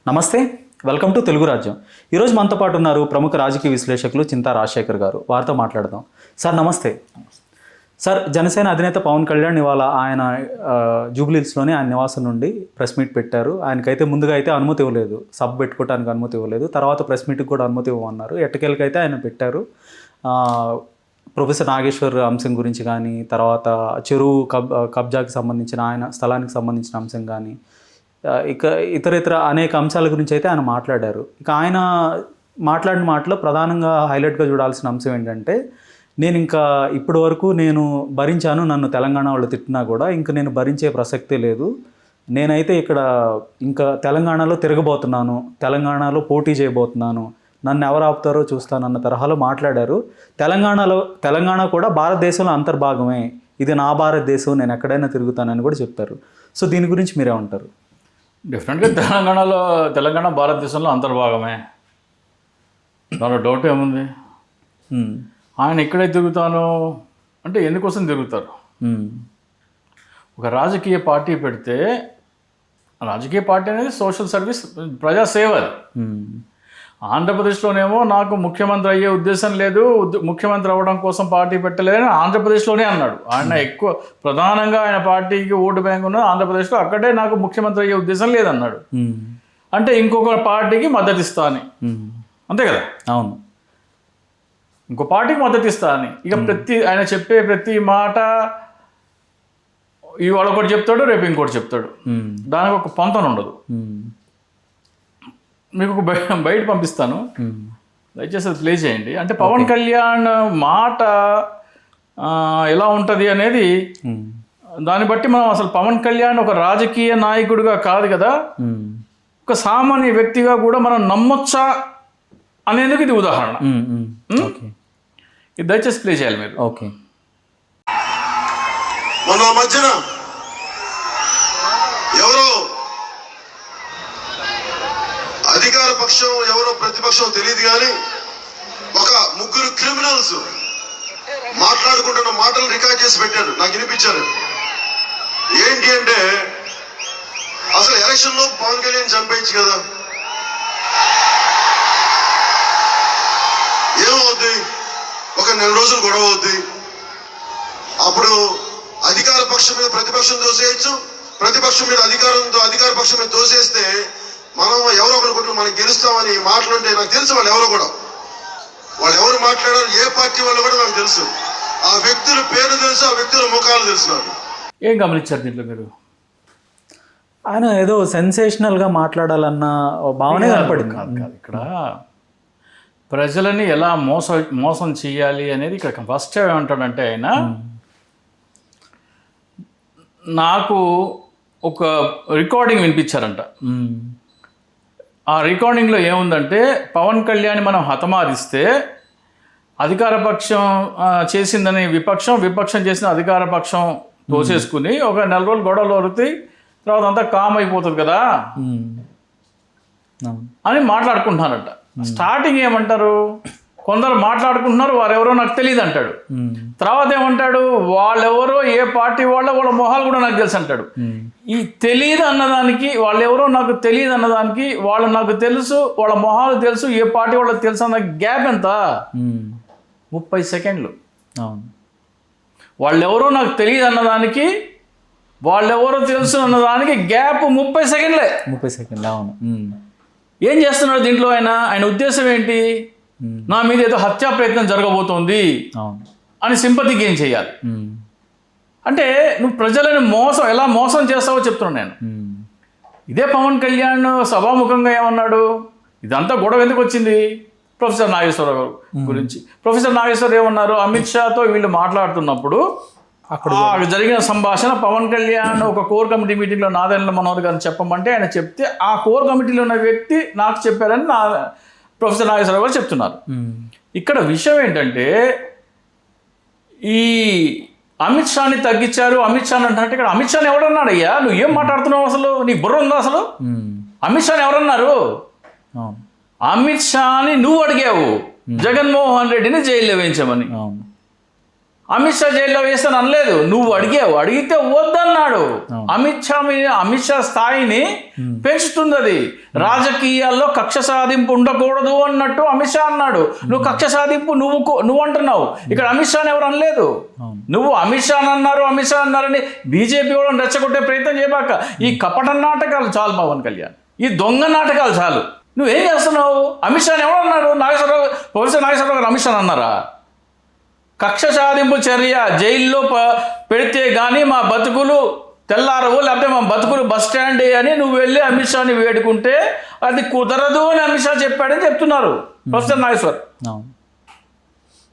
నమస్తే, welcome to Telugu రాజ్యం. ఈరోజు మనతో పాటు ఉన్నారు ప్రముఖ రాజకీయ విశ్లేషకులు చింతా రాజశేఖర్ గారు. వారితో మాట్లాడదాం. సార్ నమస్తే. సార్, జనసేన అధినేత పవన్ కళ్యాణ్ ఇవాళ ఆయన జూబ్లీహిల్స్లోని ఆయన నివాసం నుండి ప్రెస్ మీట్ పెట్టారు. ఆయనకైతే ముందుగా అయితే అనుమతి ఇవ్వలేదు, సభ పెట్టుకోవడానికి అనుమతి ఇవ్వలేదు. తర్వాత ప్రెస్ మీట్కి కూడా అనుమతి ఇవ్వమన్నారు. ఎట్టకేలకైతే ఆయన పెట్టారు. ప్రొఫెసర్ నాగేశ్వర్ అంశం గురించి కానీ, తర్వాత చెరువు కబ్జాకి సంబంధించిన ఆయన స్థలానికి సంబంధించిన అంశం కానీ, ఇక ఇతర అనేక అంశాల గురించి అయితే ఆయన మాట్లాడారు. ఇక ఆయన మాట్లాడిన మాటలో ప్రధానంగా హైలైట్గా చూడాల్సిన అంశం ఏంటంటే, నేను ఇంకా ఇప్పటి వరకు నేను భరించాను, నన్ను తెలంగాణ వాళ్ళు తిట్టినా కూడా ఇంక నేను భరించే ప్రసక్తే లేదు. నేనైతే ఇక్కడ ఇంకా తెలంగాణలో తిరగబోతున్నాను, తెలంగాణలో పోటీ చేయబోతున్నాను, నన్ను ఎవరు ఆపుతారో చూస్తానన్న తరహాలో మాట్లాడారు. తెలంగాణ కూడా భారతదేశంలో అంతర్భాగమే, ఇది నా భారతదేశం, నేను ఎక్కడైనా తిరుగుతానని కూడా చెప్తారు. సో దీని గురించి మీరేమంటారు? డెఫినెట్గా తెలంగాణ భారతదేశంలో అంతర్భాగమే, దాంట్లో డౌట్ ఏముంది. ఆయన ఇక్కడే తిరుగుతాను అంటే ఎందుకోసం తిరుగుతారు? ఒక రాజకీయ పార్టీ పెడితే, రాజకీయ పార్టీ అనేది సోషల్ సర్వీస్, ప్రజాసేవ. ఆంధ్రప్రదేశ్లోనేమో నాకు ముఖ్యమంత్రి అయ్యే ఉద్దేశం లేదు, ముఖ్యమంత్రి అవ్వడం కోసం పార్టీ పెట్టలేదని ఆంధ్రప్రదేశ్లోనే అన్నాడు. ఆయన ఎక్కువ ప్రధానంగా ఆయన పార్టీకి ఓటు బ్యాంక్ ఉన్నది ఆంధ్రప్రదేశ్లో, అక్కడే నాకు ముఖ్యమంత్రి అయ్యే ఉద్దేశం లేదన్నాడు. అంటే ఇంకొక పార్టీకి మద్దతు ఇస్తా అని, అంతే కదా? అవును, ఇంకో పార్టీకి మద్దతు ఇస్తా అని. ఇక ఆయన చెప్పే ప్రతి మాట ఇవాళ ఒకటి చెప్తాడు, రేపు ఇంకోటి చెప్తాడు. దానికి ఒక పొంతన ఉండదు. మీకు ఒక బయట పంపిస్తాను, దయచేసి అది ప్లే చేయండి. అంటే పవన్ కళ్యాణ్ మాట ఎలా ఉంటుంది అనేది దాన్ని బట్టి మనం అసలు పవన్ కళ్యాణ్ ఒక రాజకీయ నాయకుడిగా కాదు కదా, ఒక సామాన్య వ్యక్తిగా కూడా మనం నమ్మొచ్చా అనేందుకు ఇది ఉదాహరణ. ఇది దయచేసి ప్లే చేయాలి మీరు. ఓకే. మన మధ్యన ఎవరో అధికార పక్షం ఎవరో ప్రతిపక్షం తెలియదు కానీ ఒక ముగ్గురు క్రిమినల్స్ మాట్లాడుకుంటున్న మాటలు రికార్డ్ చేసి పెట్టారు, నాకు వినిపించారు. ఏంటి అంటే, అసలు ఎలక్షన్ లో పవన్ కళ్యాణ్ చంపేయచ్చు కదా, ఏమవుద్ది, ఒక నెల రోజులు గొడవ అవుద్ది. అప్పుడు అధికార పక్షం మీద ప్రతిపక్షం దోసేయచ్చు, ప్రతిపక్షం మీద అధికార పక్షం మీద దోసేస్తే మనం ఎవరో ఒకరు కొట్టు మనకి గెలుస్తామని మాట్లాడుంటే నాకు తెలుసు. వాళ్ళు ఎవరు మాట్లాడారు, ఏ పార్టీ వాళ్ళు కూడా నాకు తెలుసు. ఆ వ్యక్తుల పేరు తెలుసు, ఆ వ్యక్తుల ముఖాలు తెలుసు నాకు. ఏం గమనించారు దీంట్లో మీరు? ఆయన ఏదో సెన్సేషనల్గా మాట్లాడాలన్న భావనే కనపడింది. కాదు, ఇక్కడ ప్రజలని ఎలా మోసం చేయాలి అనేది ఇక్కడ ఫస్ట్ ఏమంటాడంటే, ఆయన నాకు ఒక రికార్డింగ్ వినిపించారంట. ఆ రికార్డింగ్లో ఏముందంటే, పవన్ కళ్యాణ్ మనం హతమారిస్తే అధికార పక్షం చేసిందని విపక్షం చేసిన అధికార పక్షం తోసేసుకుని ఒక నెల రోజులు గొడవలు వరుతాయి, తర్వాత అంతా కామ్ అయిపోతుంది కదా అని మాట్లాడుకుంటున్నారంట. స్టార్టింగ్ ఏమంటారు, కొందరు మాట్లాడుకుంటున్నారు, వారెవరో నాకు తెలియదు అంటాడు. తర్వాత ఏమంటాడు, వాళ్ళెవరో ఏ పార్టీ వాళ్ళ మొహాలు కూడా నాకు తెలుసు అంటాడు. ఈ తెలియదు అన్నదానికి, వాళ్ళెవరో నాకు తెలియదు అన్నదానికి, వాళ్ళు నాకు తెలుసు, వాళ్ళ మొహాలు తెలుసు, ఏ పార్టీ వాళ్ళకి తెలుసు అన్న గ్యాప్ ఎంత? 30 సెకండ్లు. వాళ్ళెవరో నాకు తెలియదు అన్నదానికి, వాళ్ళెవరో తెలుసు అన్నదానికి గ్యాప్ 30 సెకండ్లే. 30 సెకండ్లు. అవును. ఏం చేస్తున్నాడు దీంట్లో? ఆయన ఉద్దేశం ఏంటి? నా మీద ఏదో హత్యా ప్రయత్నం జరగబోతోంది అని సింపతి గెయిన్ చేయాలి. అంటే నువ్వు ప్రజలను ఎలా మోసం చేస్తావో చెప్తున్నాను నేను. ఇదే పవన్ కళ్యాణ్ సభాముఖంగా ఏమన్నాడు, ఇదంతా గొడవ ఎందుకు వచ్చింది? ప్రొఫెసర్ నాగేశ్వరరావు గురించి. ప్రొఫెసర్ నాగేశ్వర్ ఏమన్నారు, అమిత్ షాతో వీళ్ళు మాట్లాడుతున్నప్పుడు అక్కడ జరిగిన సంభాషణ పవన్ కళ్యాణ్ ఒక కోర్ కమిటీ మీటింగ్లో నాదెండ్ల మనోహర్ గారిని చెప్పమంటే ఆయన చెప్తే, ఆ కోర్ కమిటీలో ఉన్న వ్యక్తి నాకు చెప్పారని ప్రొఫెసర్ నాగేశ్వరరావు గారు చెప్తున్నారు. ఇక్కడ విషయం ఏంటంటే, ఈ అమిత్ షాని తగ్గించారు, అమిత్ షాని అంటే ఇక్కడ అమిత్ షాని ఎవరన్నాడు? అయ్యా నువ్వు ఏం మాట్లాడుతున్నావు, అసలు నీకు బుర్ర ఉందా అసలు? అమిత్ షాని ఎవరన్నారు? అమిత్ షాని నువ్వు అడిగావు జగన్మోహన్ రెడ్డిని జైల్లో వేయించమని. అమిత్ షా జైల్లో వేస్తాను అనలేదు, నువ్వు అడిగావు, అడిగితే వద్దన్నాడు. అమిత్ షా స్థాయిని పెంచుతుంది అది. రాజకీయాల్లో కక్ష సాధింపు ఉండకూడదు అన్నట్టు అమిత్ షా అన్నాడు. నువ్వు కక్ష సాధింపు నువ్వు అంటున్నావు. ఇక్కడ అమిత్ షాని ఎవరు అనలేదు. నువ్వు అమిత్ షా అన్నారని బీజేపీ వాళ్ళని రెచ్చగొట్టే ప్రయత్నం చేయబాక. ఈ కపట నాటకాలు చాలు పవన్ కళ్యాణ్, ఈ దొంగ నాటకాలు చాలు. నువ్వేం చేస్తున్నావు? అమిత్ షాని ఎవరు అన్నారు? ప్రొఫెసర్ నాగేశ్వరరావు గారు అమిత్ షాని అన్నారా? కక్ష సాధింపు చర్య జైల్లో పెడితే కానీ మా బతుకులు తెల్లారవు, లేకపోతే మా బతుకులు బస్ స్టాండ్ అని నువ్వు వెళ్ళి అమిత్ షాని వేడుకుంటే అది కుదరదు అని అమిత్ షా చెప్పాడని చెప్తున్నారు ప్రొఫెసర్ నాగేశ్వర్.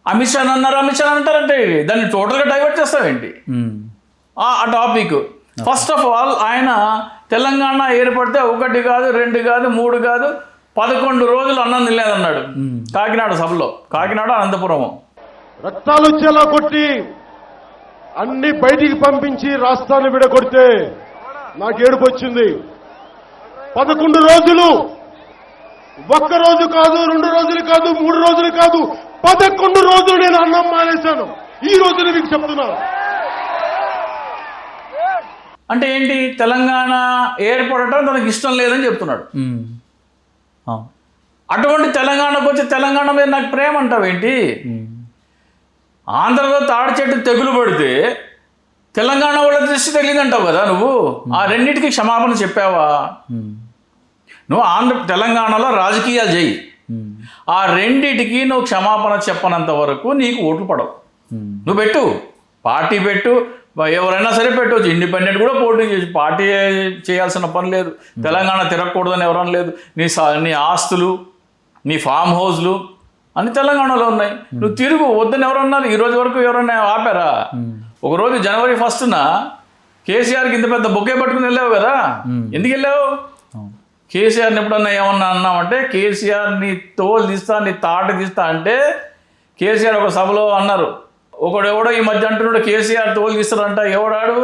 అమిత్ షా అంటారంటే దాన్ని టోటల్గా డైవర్ట్ చేస్తావేంటి ఆ టాపిక్? ఫస్ట్ ఆఫ్ ఆల్ ఆయన తెలంగాణ ఏర్పడితే 1 కాదు 2 కాదు 3 కాదు 11 రోజులు అన్నం తినలేదన్నాడు కాకినాడ సభలో. కాకినాడ అనంతపురము రక్తాలు వచ్చేలా కొట్టి అన్ని బయటికి పంపించి రాష్ట్రాన్ని విడగొడితే నాకు ఏడుపు వచ్చింది. 11 రోజులు, 1 రోజు కాదు 2 రోజులు కాదు 3 రోజులు కాదు 11 రోజులు నేను అన్నం మానేశాను. ఈ రోజున మీకు చెప్తున్నాను. అంటే ఏంటి? తెలంగాణ ఏర్పడటం తనకు ఇష్టం లేదని చెప్తున్నాడు. అటువంటి తెలంగాణకు వచ్చి తెలంగాణ మీద నాకు ప్రేమ అంటావేంటి? ఆంధ్రలో తాడి చెట్టు తెగులు పడితే తెలంగాణ వాళ్ళ దృష్టి తగిలిందంటావు కదా నువ్వు. ఆ రెండింటికి క్షమాపణ చెప్పావా? నువ్వు తెలంగాణలో రాజకీయాలు చేయి, ఆ రెండిటికి నువ్వు క్షమాపణ చెప్పనంత వరకు నీకు ఓట్లు పడవు. నువ్వు పెట్టు, పార్టీ పెట్టు, ఎవరైనా సరే పెట్టవచ్చు, ఇండిపెండెంట్ కూడా పోటీ చేసి, పార్టీ చేయాల్సిన పని లేదు. తెలంగాణ తిరగకూడదని ఎవరన్నా లేదు. నీ ఆస్తులు, నీ ఫామ్ హౌస్లు అన్ని తెలంగాణలో ఉన్నాయి. నువ్వు తిరుగు, వద్దని ఎవరన్నారు? ఈ రోజు వరకు ఎవరన్నా ఆపారా? ఒకరోజు జనవరి 1న కేసీఆర్కి ఇంత పెద్ద బొకే పట్టుకుని వెళ్ళావు కదా, ఎందుకు వెళ్ళావు? కేసీఆర్ని ఎప్పుడన్నా ఏమన్నా అన్నామంటే కేసీఆర్ నీ తోలు తీస్తా, నీ తాట తీస్తా అంటే కేసీఆర్ ఒక సభలో అన్నారు. ఒకడెవడో ఈ మధ్య అంటున్నాడు కేసీఆర్ తోలు తీస్తాడంట. ఎవడాడు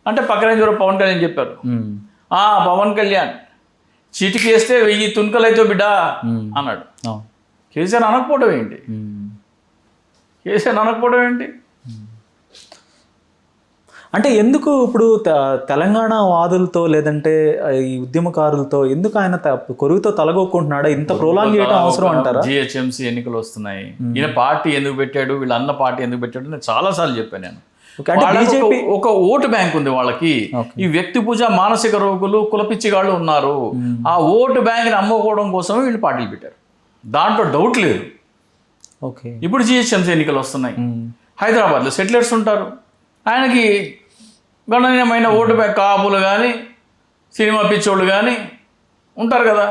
అంటే పక్కన పవన్ కళ్యాణ్ చెప్పారు. పవన్ కళ్యాణ్ చిటికేస్తే 1000 తుణుకలైతే బిడ్డ అన్నాడు. కేసీఆర్ అనకపోవడం ఏంటి? కేసీఆర్ అనకపోవడం ఏంటి? అంటే ఎందుకు ఇప్పుడు తెలంగాణ వాదులతో లేదంటే ఈ ఉద్యమకారులతో ఎందుకు ఆయన కొరువుతో తలగొక్కుంటున్నాడా? ఇంత ప్రోలాంగ్ చేయడం అవసరం అంటారా? జిహెచ్ఎంసీ ఎన్నికలు వస్తున్నాయి, ఈయన పార్టీ ఎందుకు పెట్టాడు, వీళ్ళ అన్న పార్టీ ఎందుకు పెట్టాడు నేను చాలాసార్లు చెప్పాను. నేను ఒక ఓటు బ్యాంక్ ఉంది వాళ్ళకి. ఈ వ్యక్తి పూజ మానసిక రోగులు కులపిచ్చిగాళ్ళు ఉన్నారు. ఆ ఓటు బ్యాంక్ని అమ్ముకోవడం కోసం వీళ్ళు పార్టీలు పెట్టారు, దాంట్లో డౌట్ లేదు. ఓకే, ఇప్పుడు జిహెచ్ఎంసీ ఎన్నికలు వస్తున్నాయి. హైదరాబాద్లో సెటిలర్స్ ఉంటారు, ఆయనకి గణనీయమైన ఓటు బ్యాంక్, కాపులు కానీ సినిమా పిచ్చోళ్ళు కానీ ఉంటారు కదా.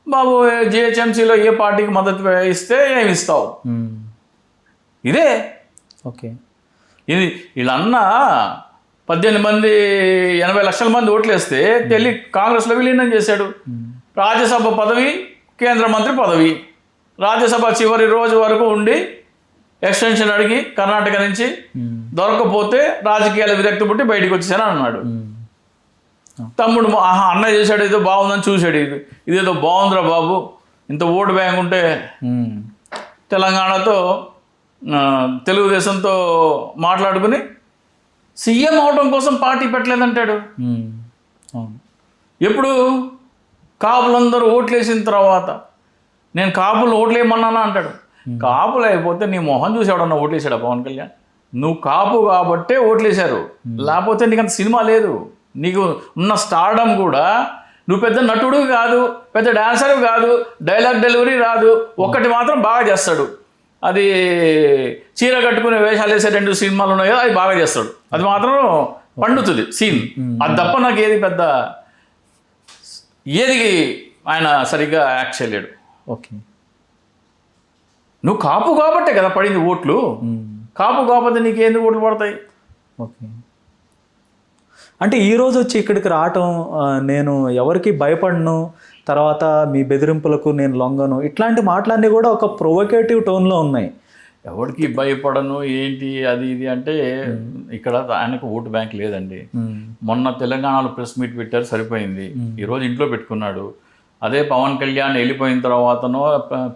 బాబు జిహెచ్ఎంసీలో ఏ పార్టీకి మద్దతు ఇస్తే ఏమి ఇస్తావు? ఇదే. ఓకే, ఇది వీళ్ళన్న 18 మంది 80 లక్షల మంది ఓట్లు వేస్తే తెలి కాంగ్రెస్లో విలీనం చేశాడు. రాజ్యసభ పదవి, కేంద్ర మంత్రి పదవి, రాజ్యసభ చివరి రోజు వరకు ఉండి ఎక్స్టెన్షన్ అడిగి కర్ణాటక నుంచి దొరకపోతే రాజకీయాల విరక్తి పుట్టి బయటకు వచ్చేసాను అన్నాడు. తమ్ముడు అన్న చేశాడు, ఏదో బాగుందని చూశాడు, ఇదేదో బాగుందిరా బాబు, ఇంత ఓటు బ్యాంక్ ఉంటే తెలంగాణతో తెలుగుదేశంతో మాట్లాడుకుని సీఎం అవడం కోసం పార్టీ పెట్టలేదంటాడు. ఎప్పుడు కాపులందరూ ఓట్లేసిన తర్వాత నేను కాపులు ఓట్లేయమన్నానా అంటాడు. కాపులు అయిపోతే నీ మొహం చూసి ఎవడన్నా ఓట్లేసాడా పవన్ కళ్యాణ్? నువ్వు కాపు కాబట్టే ఓట్లేశారు, లేకపోతే నీకు అంత సినిమా లేదు. నీకు ఉన్న స్టార్డమ్ కూడా, నువ్వు పెద్ద నటుడు కాదు, పెద్ద డాన్సర్ కాదు, డైలాగ్ డెలివరీ రాదు, ఒక్కటి మాత్రం బాగా చేస్తాడు, అది చీర కట్టుకునే వేషాలు వేసే 2 సినిమాలు ఉన్నాయి కదా, అది బాగా చేస్తాడు, అది మాత్రం పండుతుంది సీన్. అది తప్ప నాకు ఏది ఆయన సరిగ్గా యాక్ట్ చేయలేడు. ఓకే, నువ్వు కాపు కాబట్టే కదా పడింది ఓట్లు, కాపు కాకపోతే నీకేందుకు ఓట్లు పడతాయి? ఓకే, అంటే ఈరోజు వచ్చి ఇక్కడికి రావటం, నేను ఎవరికి భయపడను, తర్వాత మీ బెదిరింపులకు నేను లొంగను, ఇట్లాంటి మాటలన్నీ కూడా ఒక ప్రొవోకేటివ్ టోన్లో ఉన్నాయి. ఎవరికి భయపడను ఏంటి అది ఇది అంటే ఇక్కడ ఆయనకు ఓటు బ్యాంక్ లేదండి. మొన్న తెలంగాణలో ప్రెస్ మీట్ పెట్టారు, సరిపోయింది. ఈరోజు ఇంట్లో పెట్టుకున్నాడు. అదే పవన్ కళ్యాణ్ వెళ్ళిపోయిన తర్వాతనో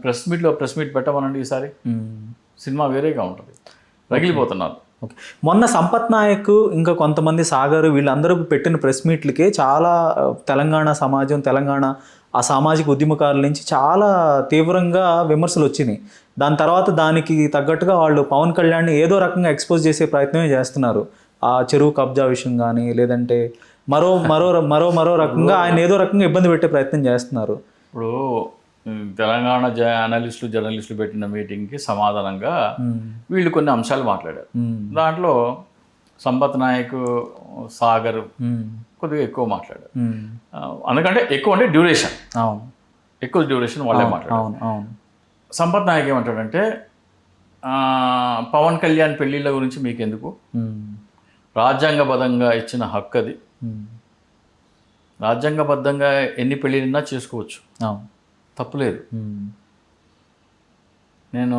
ప్రెస్ మీట్ పెట్టమనండి ఈసారి. సినిమా వేరేగా ఉంటుంది, రగిలిపోతున్నారు. ఓకే. మొన్న సంపత్ నాయక్ ఇంకా కొంతమంది సాగర్ వీళ్ళందరూ పెట్టిన ప్రెస్ మీట్లకే చాలా తెలంగాణ సమాజం, తెలంగాణ ఆ సామాజిక ఉద్యమకారుల నుంచి చాలా తీవ్రంగా విమర్శలు వచ్చినాయి. దాని తర్వాత దానికి తగ్గట్టుగా వాళ్ళు పవన్ కళ్యాణ్ని ఏదో రకంగా ఎక్స్పోజ్ చేసే ప్రయత్నమే చేస్తున్నారు. ఆ చెరువు కబ్జా విషయం కానీ లేదంటే మరో మరో మరో మరో రకంగా ఆయన ఏదో రకంగా ఇబ్బంది పెట్టే ప్రయత్నం చేస్తున్నారు. ఇప్పుడు తెలంగాణ అనలిస్టులు జర్నలిస్టులు పెట్టిన మీటింగ్కి సమాధానంగా వీళ్ళు కొన్ని అంశాలు మాట్లాడారు. దాంట్లో సంపత్ నాయక్, సాగర్ కొద్దిగా ఎక్కువ మాట్లాడారు. అందుకంటే ఎక్కువ అంటే డ్యూరేషన్, అవును, ఎక్కువ డ్యూరేషన్ వాళ్ళే మాట్లాడారు. అవును అవును. సంపత్ నాయక్ ఏమంటాడంటే పవన్ కళ్యాణ్ పెళ్ళిళ్ళ గురించి మీకెందుకు, రాజ్యాంగబద్ధంగా ఇచ్చిన హక్కు అది, రాజ్యాంగబద్ధంగా ఎన్ని పెళ్ళిళ్ళన్నా చేసుకోవచ్చు, తప్పులేదు. నేను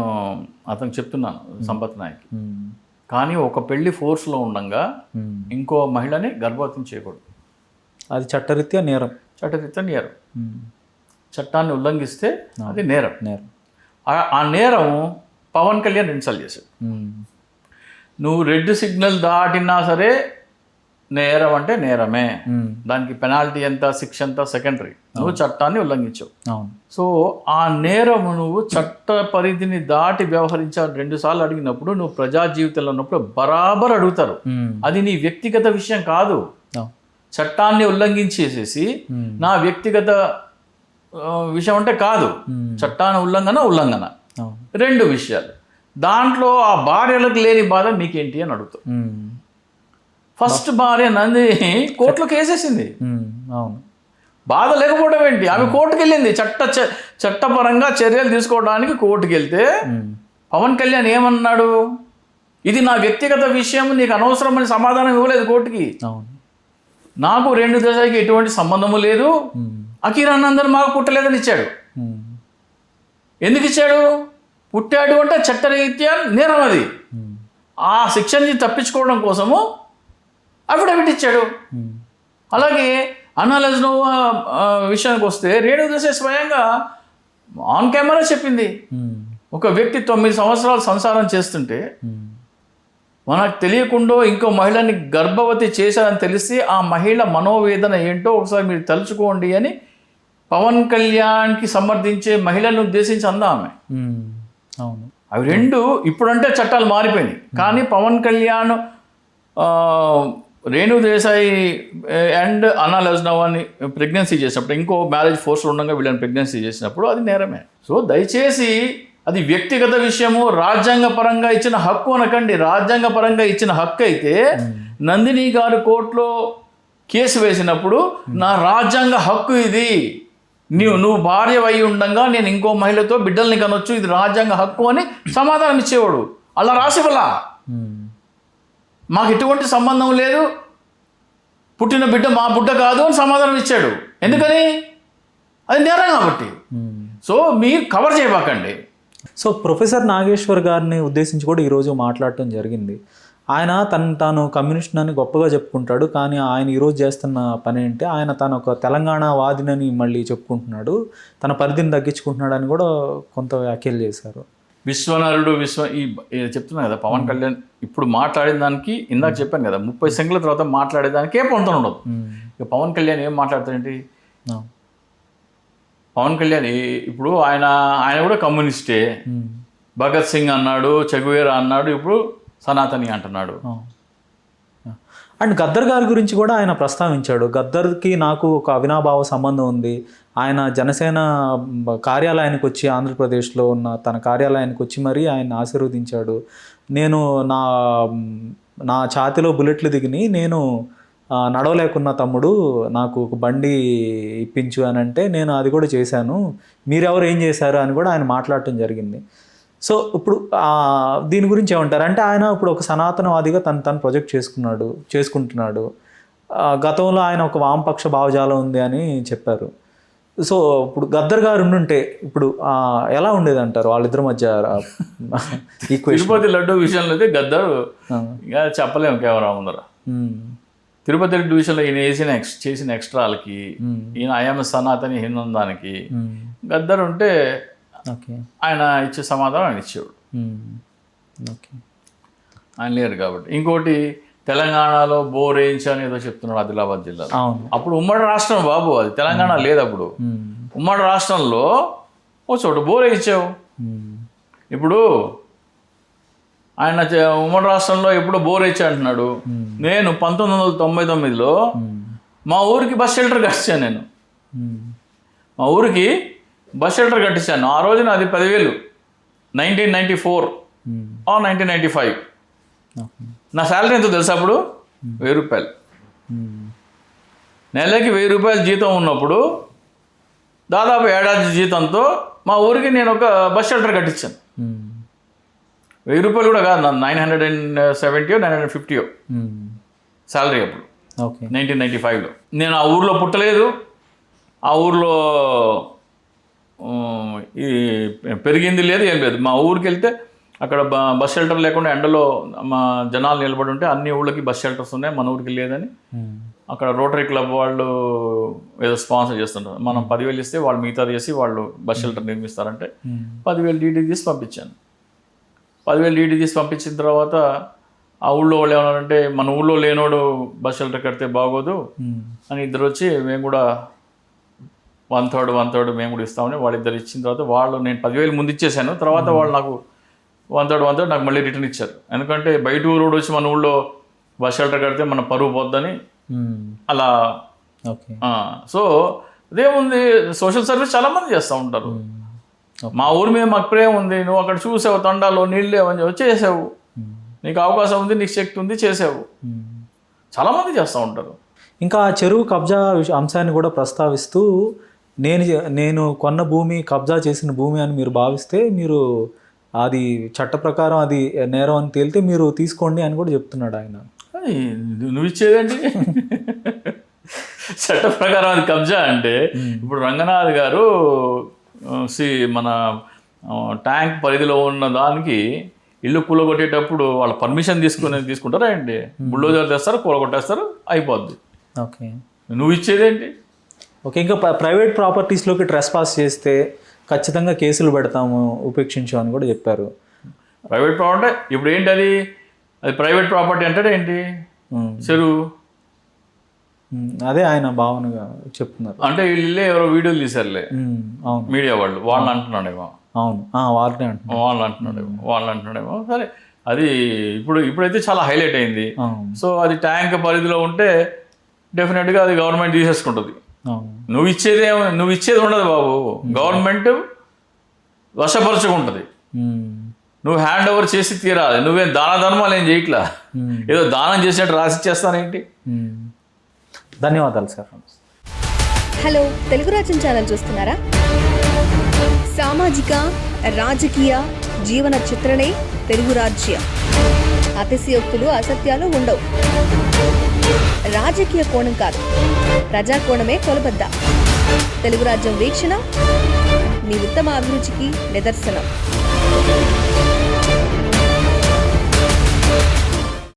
అతను చెప్తున్నాను సంపత్ నాయక్, కానీ ఒక పెళ్లి ఫోర్స్లో ఉండగా ఇంకో మహిళని గర్భవతిని చేయకూడదు, అది చట్టరీత్యా నేరం. చట్టరీత్యా నేరం, చట్టాన్ని ఉల్లంఘిస్తే అది నేరం. నేరం. ఆ నేరం పవన్ కళ్యాణ్ ఇన్సల్ట్ చేశాడు. నువ్వు రెడ్ సిగ్నల్ దాటినా సరే నేరం అంటే నేరమే, దానికి పెనాల్టీ ఎంత, శిక్ష ఎంత సెకండరీ, నువ్వు చట్టాన్ని ఉల్లంఘించావు. సో ఆ నేరము నువ్వు చట్ట పరిధిని దాటి వ్యవహరించాలి 2 సార్లు అడిగినప్పుడు నువ్వు ప్రజా జీవితంలో ఉన్నప్పుడు బరాబర్ అడుగుతారు. అది నీ వ్యక్తిగత విషయం కాదు, చట్టాన్ని ఉల్లంఘించేసేసి నా వ్యక్తిగత విషయం అంటే కాదు, చట్టాన్ని ఉల్లంఘన 2 విషయాలు. దాంట్లో ఆ భార్యలకు లేని బాధ మీకేంటి అని అడుగుతావు. ఫస్ట్ భార్య నందిని కోర్టులో కేసేసింది, అవును, బాధ లేకపోవడం ఏంటి, ఆమె కోర్టుకు వెళ్ళింది చట్టపరంగా చర్యలు తీసుకోవడానికి కోర్టుకు వెళ్తే పవన్ కళ్యాణ్ ఏమన్నాడు, ఇది నా వ్యక్తిగత విషయం, నీకు అనవసరమని సమాధానం ఇవ్వలేదు కోర్టుకి. నాకు 2 దశకి ఎటువంటి సంబంధము లేదు, అఖిరానందన్ మాకు పుట్టలేదని ఇచ్చాడు. ఎందుకు ఇచ్చాడు, పుట్టాడు అంటే చట్టరీత్యా నేరం, అది ఆ శిక్షని తప్పించుకోవడం కోసము అఫిడవిట్ ఇచ్చాడు. అలాగే అనాలజ్నోవా విషయానికి వస్తే రేణు దేశాయ్ స్వయంగా ఆన్ కెమెరా చెప్పింది, ఒక వ్యక్తి 9 సంవత్సరాలు సంసారం చేస్తుంటే మనకు తెలియకుండా ఇంకో మహిళని గర్భవతి చేశారని తెలిసి ఆ మహిళ మనోవేదన ఏంటో ఒకసారి మీరు తలుచుకోండి అని పవన్ కళ్యాణ్కి సమర్థించే మహిళలను ఉద్దేశించి అందా ఆమె. అవును, అవి 2 ఇప్పుడంటే చట్టాలు మారిపోయినాయి, కానీ పవన్ కళ్యాణ్ రేణు దేశాయ్ అండ్ అన్నా లజ్నోవాని ప్రెగ్నెన్సీ చేసినప్పుడు, ఇంకో మ్యారేజ్ ఫోర్స్లో ఉండగా వీళ్ళని ప్రెగ్నెన్సీ చేసినప్పుడు అది నేరమే. సో దయచేసి అది వ్యక్తిగత విషయము, రాజ్యాంగపరంగా ఇచ్చిన హక్కు అనకండి. రాజ్యాంగపరంగా ఇచ్చిన హక్కు అయితే నందిని గారు కోర్టులో కేసు వేసినప్పుడు నా రాజ్యాంగ హక్కు ఇది, నువ్వు భార్య అయి ఉండగా నేను ఇంకో మహిళతో బిడ్డల్ని కనొచ్చు, ఇది రాజ్యాంగ హక్కు అని సమాధానం ఇచ్చేవాడు. అలా రాసివలా మాకు ఎటువంటి సంబంధం లేదు, పుట్టిన బిడ్డ మా బిడ్డ కాదు అని సమాధానం ఇచ్చాడు. ఎందుకని, అది నేరం కాబట్టి. సో మీరు కవర్ చేయబాకండి. సో ప్రొఫెసర్ నాగేశ్వర్ గారిని ఉద్దేశించి కూడా ఈరోజు మాట్లాడటం జరిగింది. ఆయన తాను కమ్యూనిస్ట్ అని గొప్పగా చెప్పుకుంటాడు, కానీ ఆయన ఈరోజు చేస్తున్న పని ఏంటి, ఆయన తను ఒక తెలంగాణ వాదినని మళ్ళీ చెప్పుకుంటున్నాడు, తన పరిధిని తగ్గించుకుంటున్నాడు అని కూడా కొంత వ్యాఖ్యలు చేశారు. విశ్వనరుడు చెప్తున్నా కదా, పవన్ కళ్యాణ్ ఇప్పుడు మాట్లాడిన దానికి ఇందాక చెప్పాను కదా, 30 సెకండ్ల తర్వాత మాట్లాడేదానికే పొంత ఉండదు. ఇక పవన్ కళ్యాణ్ ఏం మాట్లాడతాడంటే, పవన్ కళ్యాణ్ ఇప్పుడు ఆయన కూడా కమ్యూనిస్టే, భగత్ సింగ్ అన్నాడు, చెగువేరా అన్నాడు, ఇప్పుడు సనాతని అంటున్నాడు. అండ్ గద్దర్ గారి గురించి కూడా ఆయన ప్రస్తావించాడు. గద్దర్కి నాకు ఒక అవినాభావ సంబంధం ఉంది, ఆయన జనసేన కార్యాలయానికి వచ్చి, ఆంధ్రప్రదేశ్లో ఉన్న తన కార్యాలయానికి వచ్చి మరీ ఆయన ఆశీర్వదించాడు. నేను నా ఛాతిలో బుల్లెట్లు దిగిని, నేను నడవలేకున్న తమ్ముడు, నాకు ఒక బండి ఇప్పించు అని అంటే నేను అది కూడా చేశాను, మీరెవరు ఏం చేశారు అని కూడా ఆయన మాట్లాడటం జరిగింది. సో ఇప్పుడు దీని గురించి ఏమంటారు అంటే, ఆయన ఇప్పుడు ఒక సనాతనవాదిగా తను ప్రొజెక్ట్ చేసుకుంటున్నాడు. గతంలో ఆయన ఒక వామపక్ష భావజాలం ఉంది అని చెప్పారు. సో ఇప్పుడు గద్దర్ గారు ఉండుంటే ఇప్పుడు ఎలా ఉండేది అంటారు వాళ్ళిద్దరి మధ్య తిరుపతి లడ్డు విషయంలో అయితే గద్దర్ ఇంకా చెప్పలేము కెమెరా ముందర. తిరుపతి లడ్డు విషయంలో ఈయన చేసిన ఎక్స్ట్రాలకి, ఈయన అయామ సనాతని హిందానికి గద్దర్ ఉంటే ఆయన ఇచ్చే సమాధానం ఆయన ఇచ్చేవాడు. ఓకే. ఆయన లేరు కాబట్టి. ఇంకోటి తెలంగాణలో బోరేంచ్ అని ఏదో చెప్తున్నాడు ఆదిలాబాద్ జిల్లాలో. అవును. అప్పుడు ఉమ్మడి రాష్ట్రం బాబు, అది తెలంగాణ లేదు అప్పుడు. ఉమ్మడి రాష్ట్రంలో ఓ చోట బోర్ వేయించావు. ఇప్పుడు ఆయన ఉమ్మడి రాష్ట్రంలో ఎప్పుడో బోర్ వేయించా అంటున్నాడు. నేను 1999లో మా ఊరికి బస్ షెల్టర్ కట్టించాను. నేను మా ఊరికి బస్ షెల్టర్ కట్టించాను. ఆ రోజున అది 10,000, 1994 or 1995. నా శాలరీ ఎంతో తెలుసా అప్పుడు? 1000 రూపాయలు. నెలకి 1000 రూపాయలు జీతం ఉన్నప్పుడు దాదాపు ఏడాది జీతంతో మా ఊరికి నేను ఒక బస్ షెల్టర్ కట్టించాను. 1000 రూపాయలు కూడా కాదు, 970 950 శాలరీ అప్పుడు. ఓకే. 1995లో. నేను ఆ ఊర్లో పుట్టలేదు, ఆ ఊర్లో ఈ పెరిగింది లేదు, ఏం లేదు. మా ఊరికి వెళ్తే అక్కడ బస్ షెల్టర్ లేకుండా ఎండలో మా జనాలు నిలబడి ఉంటే అన్ని ఊళ్ళకి బస్ షెల్టర్స్ ఉన్నాయి, మన ఊరికి లేదని అక్కడ రోటరీ క్లబ్ వాళ్ళు ఏదో స్పాన్సర్ చేస్తుంటారు. మనం 10,000 ఇస్తే వాళ్ళు మిగతా చేసి వాళ్ళు బస్ షెల్టర్ నిర్మిస్తారంటే 10,000 డీడీ తీసి పంపించాను. 10,000 డీడీ తీసి పంపించిన తర్వాత ఆ ఊళ్ళో వాళ్ళు ఏమన్నారంటే, మన ఊళ్ళో లేనోడు బస్ షెల్టర్ కడితే బాగోదు అని ఇద్దరు వచ్చి, మేము కూడా 1/3 మేము కూడా ఇస్తామని వాళ్ళిద్దరు ఇచ్చిన తర్వాత వాళ్ళు, నేను 10,000 ముందు ఇచ్చేసాను, తర్వాత వాళ్ళు నాకు 1/3 నాకు మళ్ళీ రిటర్న్ ఇచ్చారు. ఎందుకంటే బయట ఊరు వచ్చి మన ఊళ్ళో బస్ షెల్టర్ కడితే మన పరువు పోద్దని అలా. ఓకే. సో అదేముంది, సోషల్ సర్వీస్ చాలామంది చేస్తూ ఉంటారు. మా ఊరి మీద మాకు ప్రేమ ఉంది, నువ్వు అక్కడ చూసావు తండాలో నీళ్ళు లేవని చెప్పి చేసావు, నీకు అవకాశం ఉంది, నీకు శక్తి ఉంది, చేసావు. చాలామంది చేస్తూ ఉంటారు. ఇంకా ఆ చెరువు కబ్జా అంశాన్ని కూడా ప్రస్తావిస్తూ, నేను కొన్న భూమి కబ్జా చేసిన భూమి అని మీరు భావిస్తే, మీరు అది చట్ట ప్రకారం అది నేరం అని తేలితే మీరు తీసుకోండి అని కూడా చెప్తున్నాడు ఆయన. నువ్వు ఇచ్చేదేంటి? చట్ట ప్రకారం అది కబ్జా అంటే, ఇప్పుడు రంగనాథ్ గారు మన ట్యాంక్ పరిధిలో ఉన్న దానికి ఇల్లు కూలగొట్టేటప్పుడు వాళ్ళ పర్మిషన్ తీసుకుంటారా ఏంటి? బుల్డోజర్ తెస్తారు, కూలగొట్టేస్తారు, అయిపోద్ది. ఓకే. నువ్వు ఇచ్చేదేంటి? ఓకే. ఇంకా ప్రైవేట్ ప్రాపర్టీస్లోకి ట్రెస్ పాస్ చేస్తే ఖచ్చితంగా కేసులు పెడతాము, ఉపేక్షించు అని కూడా చెప్పారు. ప్రైవేట్ ప్రాపర్టీ ఇప్పుడు ఏంటి? అది ప్రైవేట్ ప్రాపర్టీ అంటే ఏంటి? చెరువు. అదే ఆయన భావనగా చెప్తున్నారు. అంటే వీళ్ళే ఎవరో వీడియోలు తీశారులే, అవును, మీడియా వాళ్ళు అంటున్నాడేమో. అవును, వాళ్ళు అంటున్నాడేమో. సరే, అది ఇప్పుడైతే చాలా హైలైట్ అయింది. సో అది ట్యాంక్ పరిధిలో ఉంటే డెఫినెట్గా అది గవర్నమెంట్ తీసేసుకుంటుంది. నువ్వు ఇచ్చేది ఉండదు బాబు, గవర్నమెంట్ వశపరచుకుంటుంది. నువ్వు హ్యాండ్ ఓవర్ చేసి తీరాలి. నువ్వేం దాన ధర్మాలు ఏం చేయట్లా, ఏదో దానం చేసినట్టు రాసి ఇచ్చేస్తానేంటి? ధన్యవాదాలు సార్. హలో, తెలుగు రాజ్యం ఛానల్ చూస్తున్నారా? సామాజిక రాజకీయ జీవన చిత్రణే తెలుగు రాజ్యం. అతిశయోక్తులు అసత్యాలు ఉండవు. రాజకీయ కోణం కాదు, ప్రజా కోణమే కొలబద్ద. తెలుగు రాజ్యం వీక్షణ మీ ఉత్తమ అభిరుచికి నిదర్శనం.